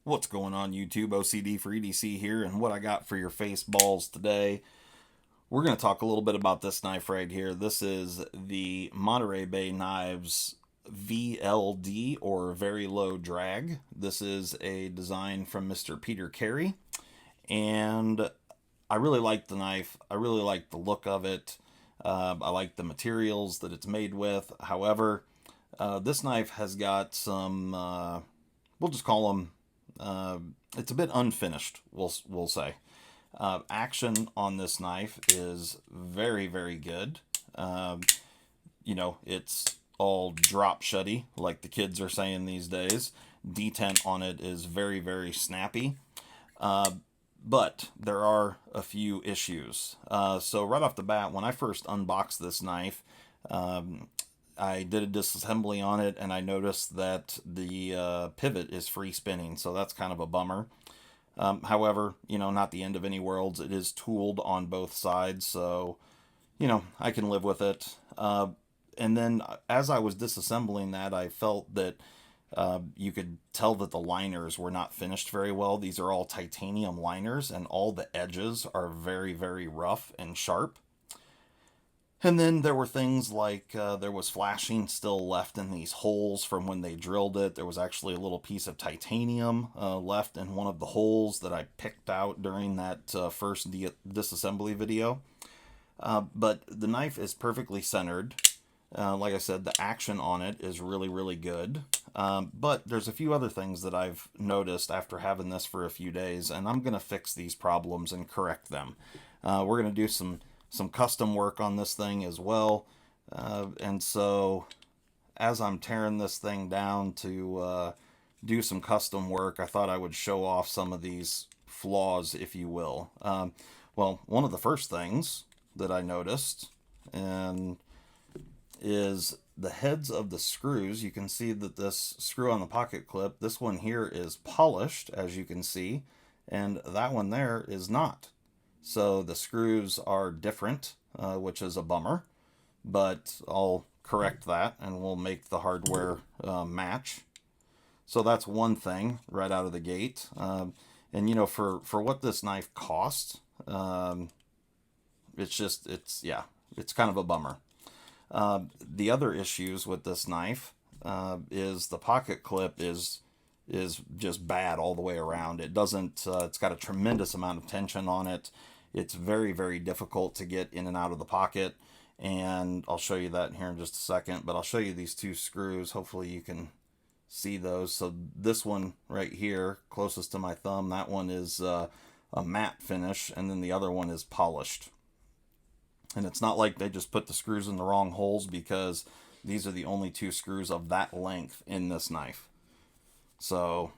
What's going on, YouTube? OCD for EDC here, and what I got for your face balls today. We're going to talk a little bit about this knife right here. This is the Monterey Bay Knives VLD, or Very Low Drag. This is a design from Mr. Peter Carey, and I really like the knife. I really like the look of it. I like the materials that it's made with. However, this knife has got some, we'll just call them, it's a bit unfinished, we'll say. Action on this knife is very, very good. It's all drop shutty, like the kids are saying these days. Detent on it is very, very snappy. But there are a few issues. So right off the bat, when I first unboxed this knife, I did a disassembly on it, and I noticed that the pivot is free spinning, so that's kind of a bummer. However, not the end of any worlds. It is tooled on both sides, so, I can live with it. And then as I was disassembling that, I felt that you could tell that the liners were not finished very well. These are all titanium liners, and all the edges are very, very rough and sharp. And then there were things like there was flashing still left in these holes from when they drilled it. There was actually a little piece of titanium left in one of the holes that I picked out during that first disassembly video. But the knife is perfectly centered. Like I said, the action on it is really, really good. But there's a few other things that I've noticed after having this for a few days, and I'm going to fix these problems and correct them. We're going to do some custom work on this thing as well. And so as I'm tearing this thing down to do some custom work, I thought I would show off some of these flaws, if you will. Well, one of the first things that I noticed and is the heads of the screws. You can see that this screw on the pocket clip, this one here is polished, as you can see, and that one there is not. So the screws are different, which is a bummer, but I'll correct that and we'll make the hardware match. So that's one thing right out of the gate. And for what this knife costs, it's kind of a bummer. The other issues with this knife is the pocket clip is just bad all the way around. It doesn't, it's got a tremendous amount of tension on it. It's very, very difficult to get in and out of the pocket, and I'll show you that here in just a second, but I'll show you these two screws. Hopefully you can see those. So this one right here, closest to my thumb, that one is a matte finish, and then the other one is polished. And it's not like they just put the screws in the wrong holes, because these are the only two screws of that length in this knife. So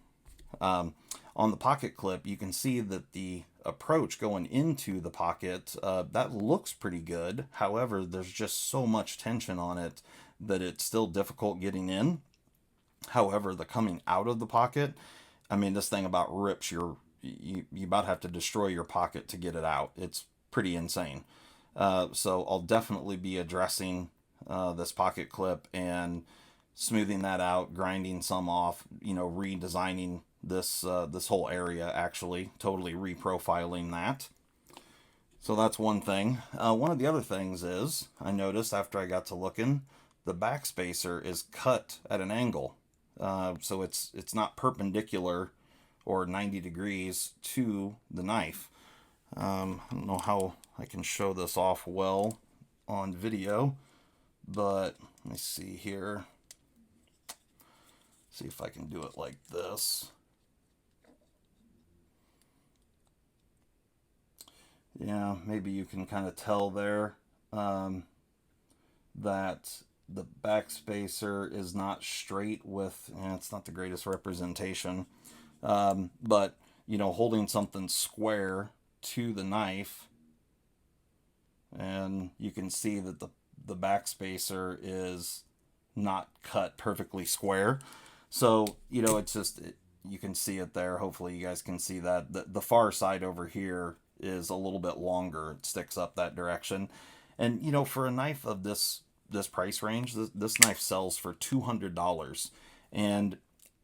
on the pocket clip, you can see that the approach going into the pocket, that looks pretty good. However, there's just so much tension on it that it's still difficult getting in. However, the coming out of the pocket, this thing about rips you about have to destroy your pocket to get it out. It's pretty insane. So I'll definitely be addressing this pocket clip and smoothing that out, grinding some off, redesigning this whole area, actually totally reprofiling that. So that's one thing. One of the other things is, I noticed after I got to looking, the backspacer is cut at an angle. So it's not perpendicular or 90 degrees to the knife. I don't know how I can show this off well on video, but let me see here. See if I can do it like this. Yeah, maybe you can kind of tell there that the backspacer is not straight with, it's not the greatest representation, but, holding something square to the knife, and you can see that the backspacer is not cut perfectly square. So, it's just, you can see it there. Hopefully you guys can see that. The far side over here is a little bit longer. It sticks up that direction. And, for a knife of this price range, this knife sells for $200. And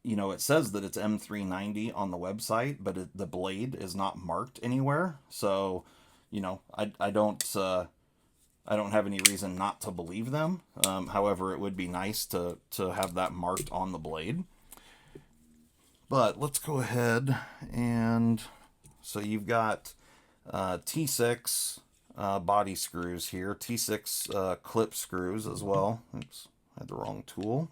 it says that it's M390 on the website, but the blade is not marked anywhere. So, I don't have any reason not to believe them. However, it would be nice to have that marked on the blade. But let's go ahead and so you've got T6 body screws here, T6 clip screws as well. Oops, I had the wrong tool.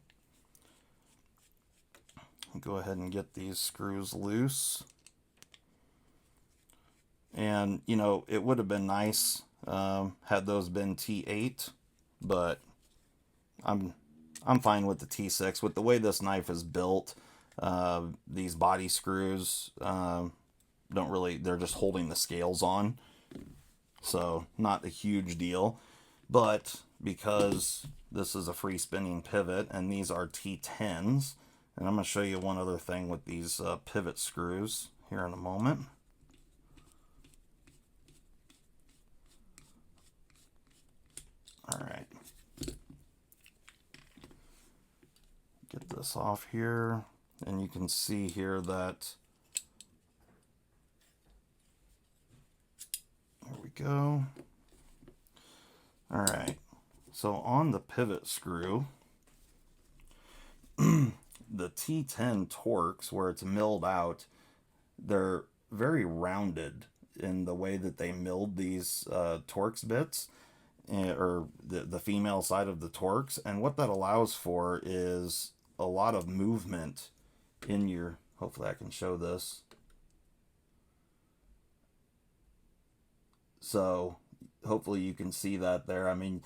Go ahead and get these screws loose. And, it would have been nice had those been T8, but I'm fine with the T6. With the way this knife is built, these body screws they're just holding the scales on. So not a huge deal. But because this is a free spinning pivot and these are T10s, and I'm going to show you one other thing with these pivot screws here in a moment. All right. Get this off here, and you can see here that, there we go. All right. So on the pivot screw, the T10 Torx, where it's milled out, they're very rounded in the way that they milled these Torx bits, or the female side of the Torx. And what that allows for is a lot of movement in your, hopefully I can show this. So hopefully you can see that there. I mean,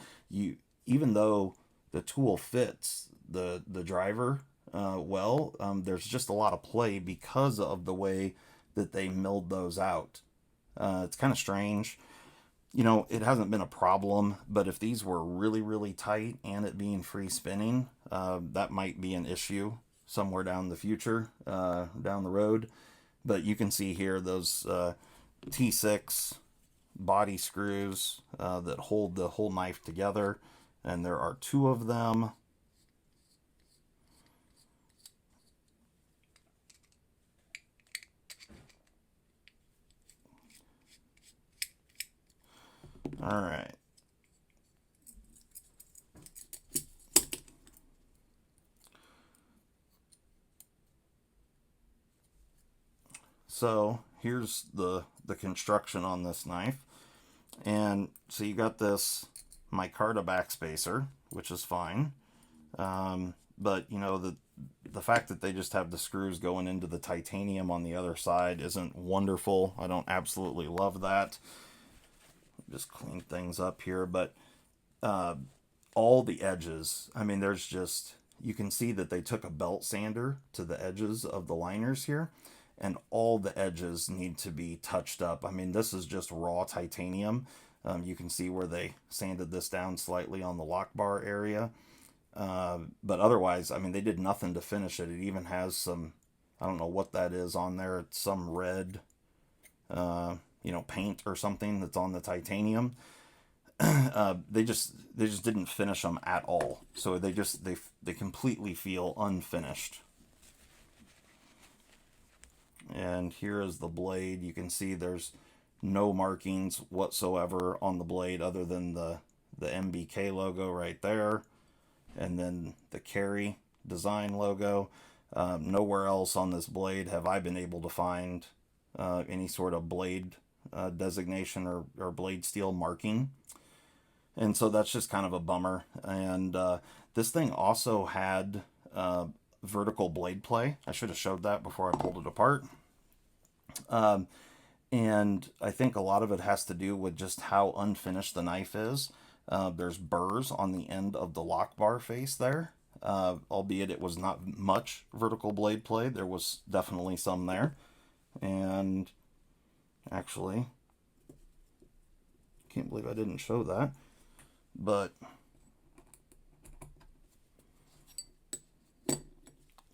even though the tool fits the driver there's just a lot of play because of the way that they milled those out. It's kind of strange. It hasn't been a problem, but if these were really, really tight and it being free spinning, that might be an issue somewhere down the future, down the road. But you can see here those T6 body screws that hold the whole knife together, and there are 2 of them. All right. So here's the construction on this knife. And so you got this micarta backspacer, which is fine. But the fact that they just have the screws going into the titanium on the other side isn't wonderful. I don't absolutely love that. Just clean things up here, but all the edges, I mean, you can see that they took a belt sander to the edges of the liners here, and all the edges need to be touched up. I mean, this is just raw titanium. You can see where they sanded this down slightly on the lock bar area. But otherwise, I mean, they did nothing to finish it. It even has some, I don't know what that is on there. It's some red, paint or something that's on the titanium. They just didn't finish them at all. So they completely feel unfinished. And here is the blade. You can see there's no markings whatsoever on the blade other than the MBK logo right there, and then the Carry design logo. Nowhere else on this blade have I been able to find any sort of blade designation or blade steel marking. And so that's just kind of a bummer. And this thing also had vertical blade play. I should have showed that before I pulled it apart. And I think a lot of it has to do with just how unfinished the knife is. There's burrs on the end of the lock bar face there, albeit it was not much vertical blade play. There was definitely some there. And actually, can't believe I didn't show that. But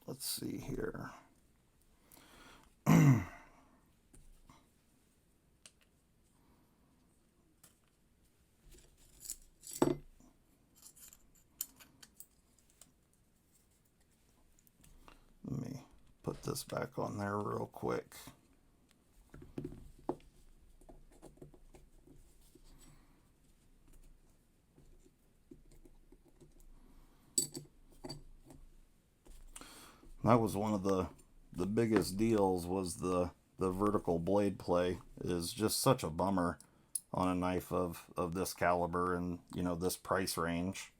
let's see here. Let me put this back on there real quick. That was one of the biggest deals, was the vertical blade play. Is just such a bummer on a knife of this caliber and, you know, this price range.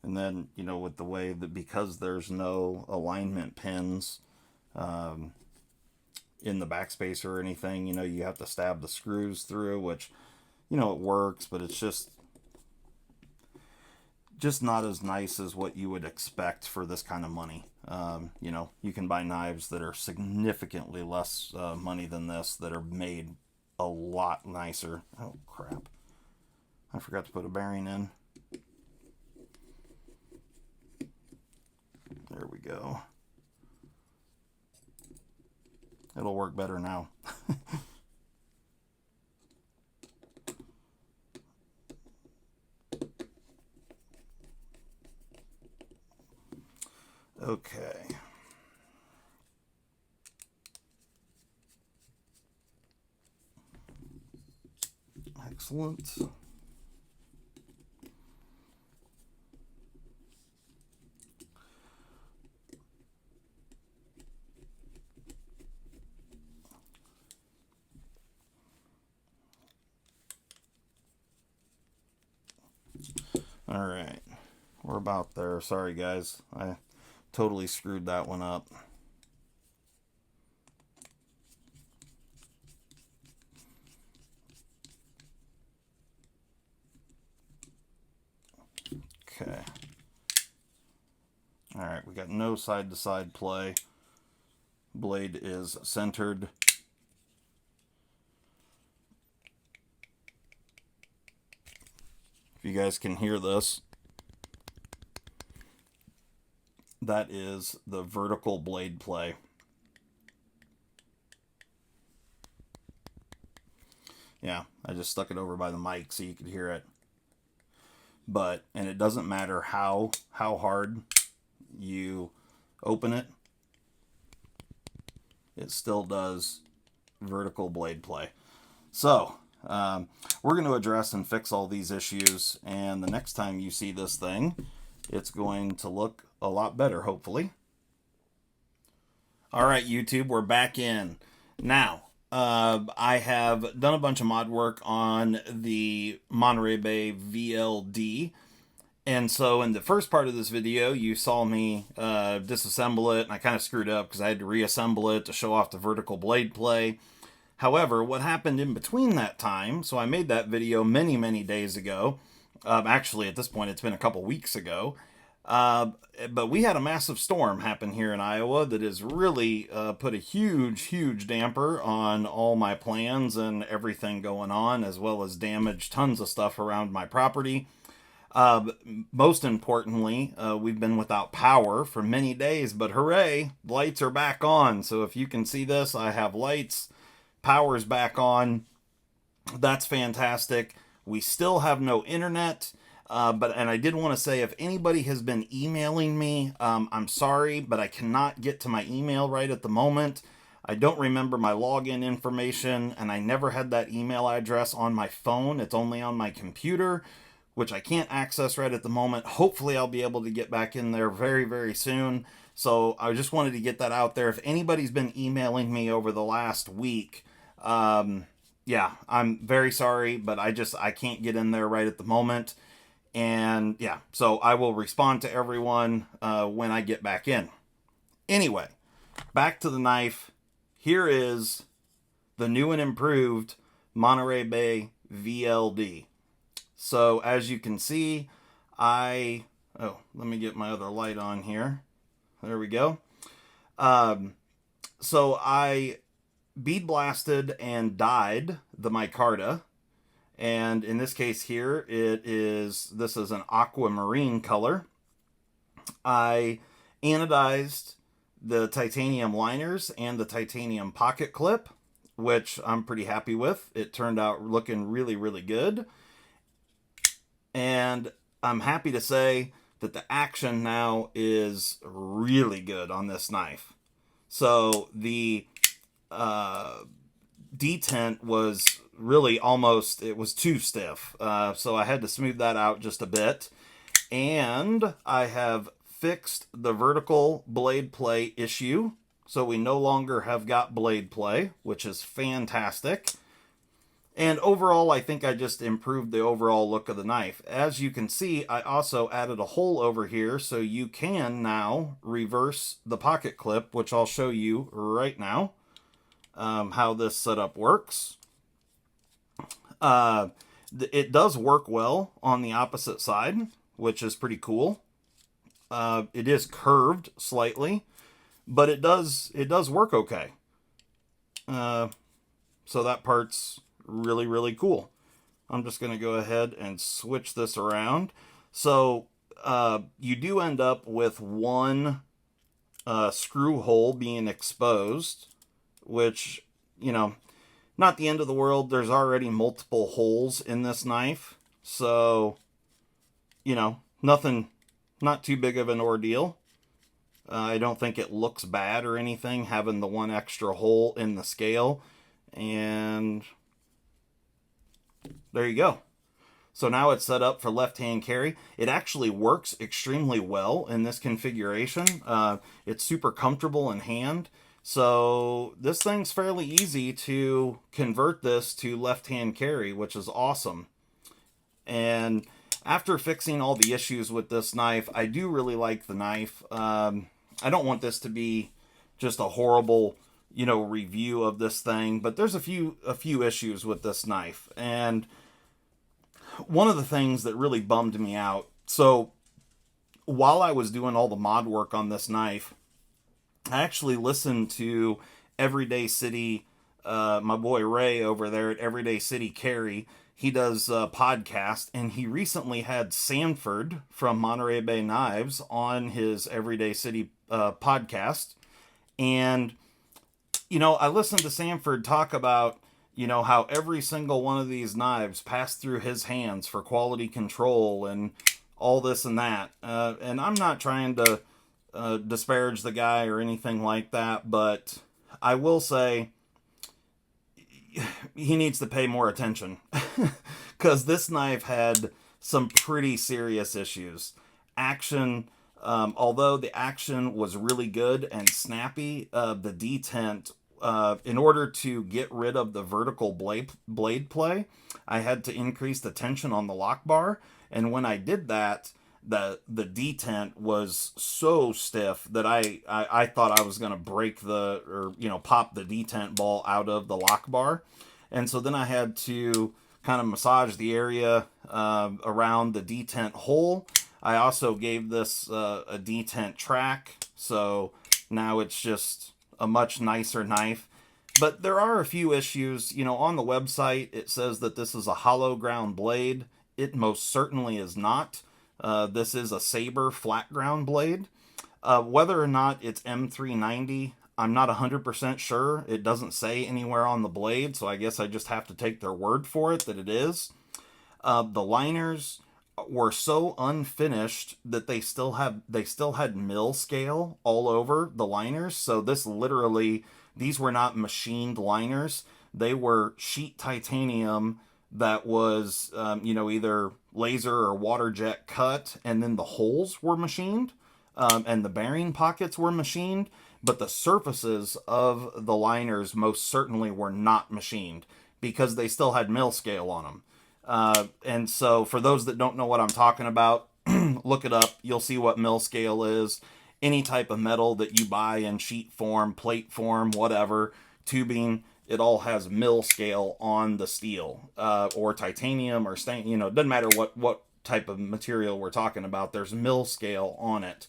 And then, you know, with the way that, because there's no alignment pins in the backspacer or anything, you know, you have to stab the screws through, which, you know, it works, but it's just not as nice as what you would expect for this kind of money. You know, you can buy knives that are significantly less money than this, that are made a lot nicer. Oh, crap. I forgot to put a bearing in. There we go. It'll work better now. Okay. Excellent. All right. We're about there. Sorry, guys. I totally screwed that one up. Okay. All right, we got no side-to-side play. Blade is centered. If you guys can hear this, that is the vertical blade play. Yeah, I just stuck it over by the mic so you could hear it. But, and it doesn't matter how hard you open it, it still does vertical blade play. So, we're going to address and fix all these issues, and the next time you see this thing, it's going to look a lot better, hopefully. All right, YouTube, we're back in. Now, I have done a bunch of mod work on the Monterey Bay VLD, and so in the first part of this video, you saw me disassemble it, and I kind of screwed up because I had to reassemble it to show off the vertical blade play. However, what happened in between that time, so I made that video many days ago. Actually, at this point, it's been a couple weeks ago. But we had a massive storm happen here in Iowa that has really put a huge damper on all my plans and everything going on, as well as damaged tons of stuff around my property. Most importantly, we've been without power for many days, but hooray, lights are back on. So if you can see this, I have lights. Power's back on. That's fantastic. We still have no internet. And I did want to say, if anybody has been emailing me, I'm sorry, but I cannot get to my email right at the moment. I don't remember my login information, and I never had that email address on my phone. It's only on my computer, which I can't access right at the moment. Hopefully I'll be able to get back in there very soon. So I just wanted to get that out there. If anybody's been emailing me over the last week, yeah, I'm very sorry, but I can't get in there right at the moment. And yeah, so I will respond to everyone when I get back in. Anyway, back to the knife. Here is the new and improved Monterey Bay VLD. So as you can see, let me get my other light on here. There we go. So I bead blasted and dyed the micarta. And in this case here, this is an aquamarine color. I anodized the titanium liners and the titanium pocket clip, which I'm pretty happy with. It turned out looking really good. And I'm happy to say that the action now is really good on this knife. So the detent was really almost, it was too stiff. So I had to smooth that out just a bit. And I have fixed the vertical blade play issue. So we no longer have got blade play, which is fantastic. And overall, I think I just improved the overall look of the knife. As you can see, I also added a hole over here, so you can now reverse the pocket clip, which I'll show you right now, how this setup works. It does work well on the opposite side, which is pretty cool. It is curved slightly, but it does work okay. So that part's really, really cool. I'm just going to go ahead and switch this around. So you do end up with one screw hole being exposed, which, you know, not the end of the world. There's already multiple holes in this knife. So, you know, nothing, not too big of an ordeal. I don't think it looks bad or anything, having the one extra hole in the scale. And there you go. So now it's set up for left-hand carry. It actually works extremely well in this configuration. It's super comfortable in hand. So this thing's fairly easy to convert this to left-hand carry, which is awesome. And after fixing all the issues with this knife, I do really like the knife. I don't want this to be just a horrible, you know, review of this thing, but there's a few issues with this knife. And one of the things that really bummed me out, so while I was doing all the mod work on this knife, I actually listened to Everyday City, my boy Rai over there at Everyday City Carry. He does a podcast, and he recently had Sanford from Monterey Bay Knives on his Everyday City podcast. And, you know, I listened to Sanford talk about, you know, how every single one of these knives passed through his hands for quality control and all this and that. And I'm not trying to disparage the guy or anything like that, but I will say he needs to pay more attention because this knife had some pretty serious issues. Action, although the action was really good and snappy, the detent, in order to get rid of the vertical blade play, I had to increase the tension on the lock bar. And when I did that, the detent was so stiff that I thought I was going to break pop the detent ball out of the lock bar. And so then I had to kind of massage the area around the detent hole. I also gave this a detent track, so now it's just a much nicer knife. But there are a few issues. You know, on the website it says that this is a hollow ground blade. It most certainly is not. This is a Saber flat ground blade. Whether or not it's M390, I'm not 100% sure. It doesn't say anywhere on the blade, so I guess I just have to take their word for it that it is. The liners were so unfinished that they still had mill scale all over the liners. So these were not machined liners. They were sheet titanium that was, either laser or water jet cut, and then the holes were machined, and the bearing pockets were machined, but the surfaces of the liners most certainly were not machined because they still had mill scale on them. And so for those that don't know what I'm talking about, look it up. You'll see what mill scale is. Any type of metal that you buy in sheet form, plate form, whatever, tubing, it all has mill scale on the steel, or titanium or stain, it doesn't matter what type of material we're talking about. There's mill scale on it.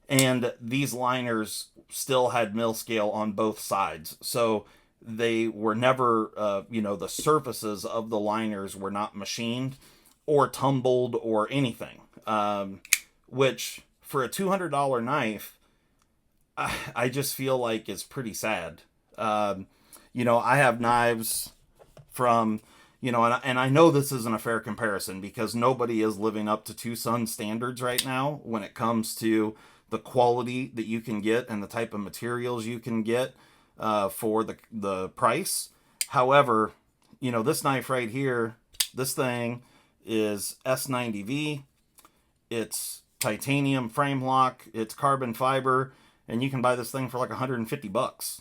And these liners still had mill scale on both sides. So they were never, the surfaces of the liners were not machined or tumbled or anything, which for a $200 knife, I just feel like is pretty sad. I have knives from, and I know this isn't a fair comparison because nobody is living up to Tucson standards right now when it comes to the quality that you can get and the type of materials you can get for the price. However, this knife right here, this thing is S90V. It's titanium frame lock. It's carbon fiber, and you can buy this thing for like $150.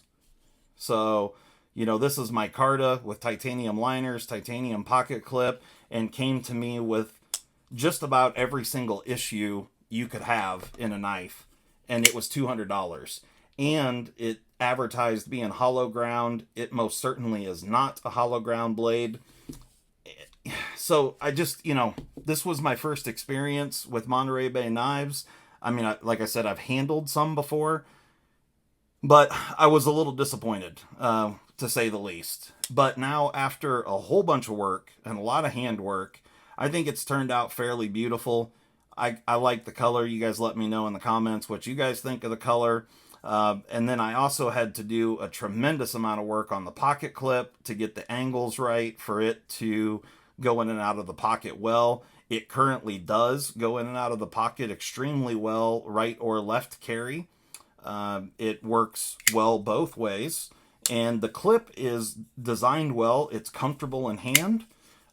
So, this is micarta with titanium liners, titanium pocket clip, and came to me with just about every single issue you could have in a knife, and it was $200. And it advertised being hollow ground. It most certainly is not a hollow ground blade. So I just, this was my first experience with Monterey Bay knives. I mean, like I said, I've handled some before, but I was a little disappointed, to say the least. But now, after a whole bunch of work and a lot of hand work, I think it's turned out fairly beautiful. I like the color. You guys let me know in the comments what you guys think of the color. And then I also had to do a tremendous amount of work on the pocket clip to get the angles right for it to go in and out of the pocket well. It currently does go in and out of the pocket extremely well, right or left carry. It works well both ways. And the clip is designed well. It's comfortable in hand.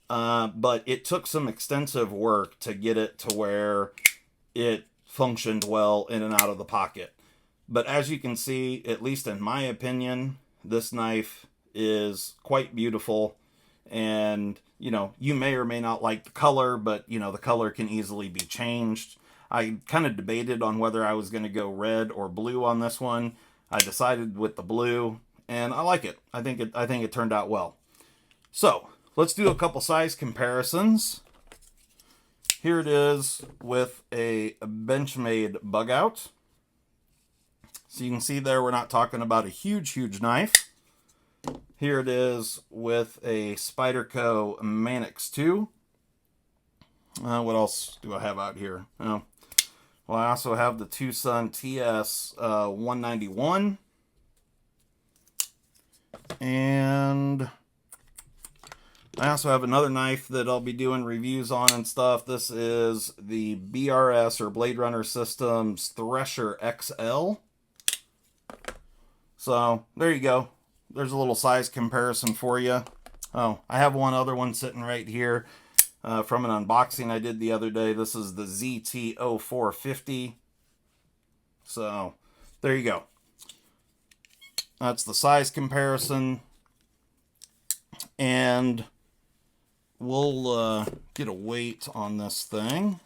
But it took some extensive work to get it to where it functioned well in and out of the pocket. But as you can see, at least in my opinion, this knife is quite beautiful. And, you may or may not like the color, but, the color can easily be changed. I kind of debated on whether I was going to go red or blue on this one. I decided with the blue, and I like it. I think it turned out well. So, let's do a couple size comparisons. Here it is with a Benchmade bug out. So you can see there, we're not talking about a huge knife. Here it is with a Spyderco Manix 2. What else do I have out here? Well, I also have the Tucson TS 191. And I also have another knife that I'll be doing reviews on and stuff. This is the BRS or Blade Runner Systems Thresher XL. So, there you go. There's a little size comparison for you. Oh, I have one other one sitting right here from an unboxing I did the other day. This is the ZT0450. So, there you go. That's the size comparison. And we'll get a weight on this thing.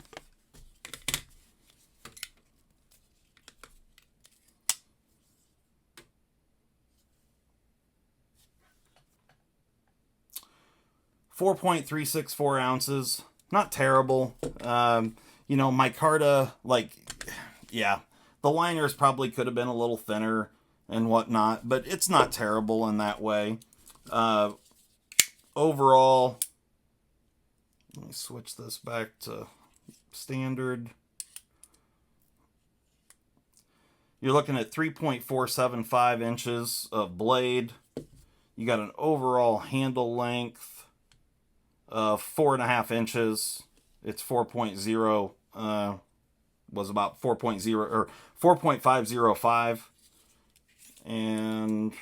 .364 ounces. Not terrible. Micarta, the liners probably could have been a little thinner and whatnot, but it's not terrible in that way. Overall, let me switch this back to standard. You're looking at 3.475 inches of blade. You got an overall handle length of 4.5 inches. It's 4.0, was about 4.0 or 4.505. And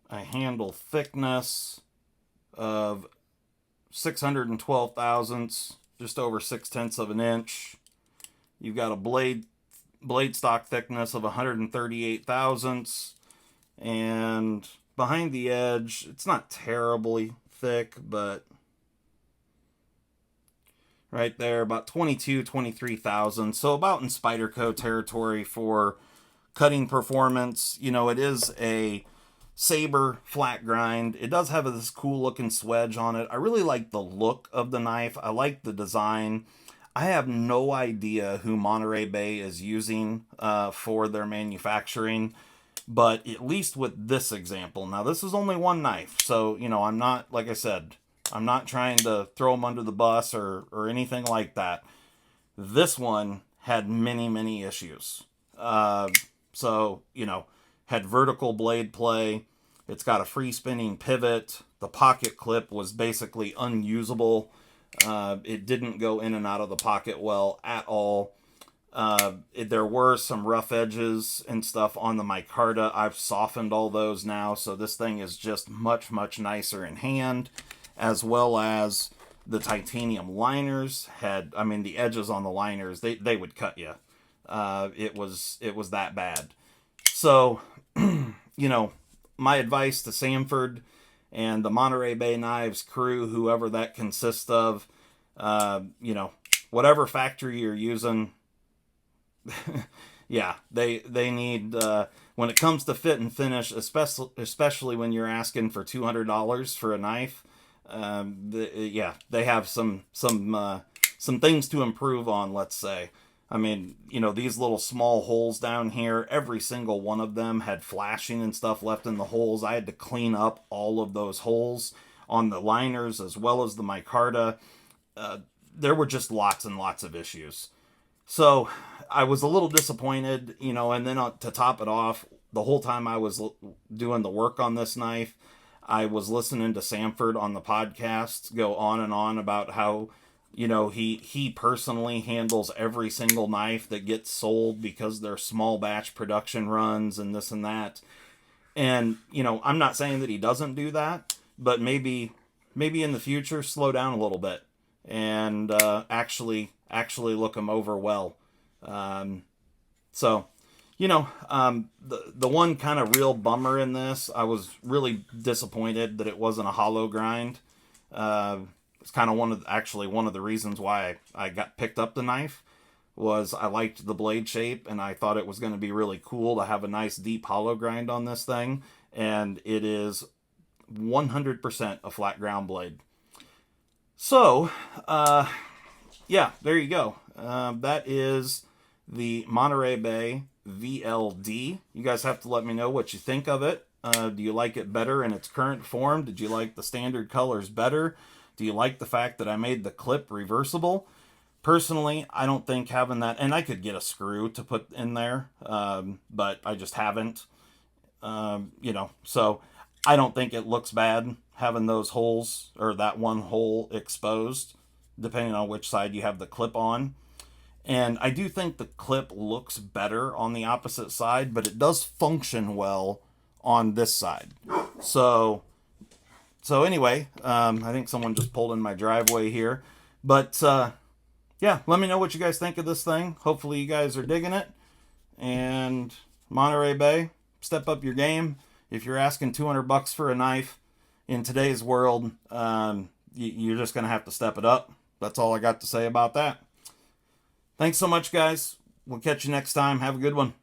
a handle thickness of 612 thousandths, just over 6/10 of an inch. You've got a blade stock thickness of 138 thousandths, and behind the edge, it's not terribly thick, but right there, about 23 thousandths. So about in Spyderco territory for cutting performance. It is a saber flat grind. It does have this cool looking swedge on it. I really like the look of the knife. I like the design. I have no idea who Monterey Bay is using for their manufacturing. But at least with this example, now this is only one knife, so, I'm not, like I said, I'm not trying to throw them under the bus or anything like that. This one had many issues. So, had vertical blade play. It's got a free spinning pivot. The pocket clip was basically unusable. It didn't go in and out of the pocket well at all. There were some rough edges and stuff on the micarta. I've softened all those now, so this thing is just much, much nicer in hand, as well as the titanium liners the edges on the liners, they would cut you. It was that bad. So, my advice to Sanford and the Monterey Bay Knives crew, whoever that consists of, whatever factory you're using, yeah, they need, when it comes to fit and finish, especially when you're asking for $200 for a knife, they have some things to improve on, let's say. These little small holes down here, every single one of them had flashing and stuff left in the holes. I had to clean up all of those holes on the liners as well as the micarta. There were just lots and lots of issues. So I was a little disappointed, and then to top it off, the whole time I was doing the work on this knife, I was listening to Sanford on the podcast go on and on about how, he personally handles every single knife that gets sold because they're small batch production runs and this and that. And, I'm not saying that he doesn't do that, but maybe in the future, slow down a little bit and actually look them over well. The one kind of real bummer in this, I was really disappointed that it wasn't a hollow grind. It's kind of one of the reasons why I got picked up the knife was I liked the blade shape and I thought it was going to be really cool to have a nice deep hollow grind on this thing. And it is 100% a flat ground blade. So, there you go. That is the Monterey Bay VLD. You guys have to let me know what you think of it. Do you like it better in its current form? Did you like the standard colors better? Do you like the fact that I made the clip reversible? Personally, I don't think having that, and I could get a screw to put in there, but I just haven't. So I don't think it looks bad having those holes, or that one hole exposed, depending on which side you have the clip on. And I do think the clip looks better on the opposite side, but it does function well on this side. So anyway, I think someone just pulled in my driveway here. But, let me know what you guys think of this thing. Hopefully you guys are digging it. And Monterey Bay, step up your game. If you're asking $200 for a knife in today's world, you're just going to have to step it up. That's all I got to say about that. Thanks so much, guys. We'll catch you next time. Have a good one.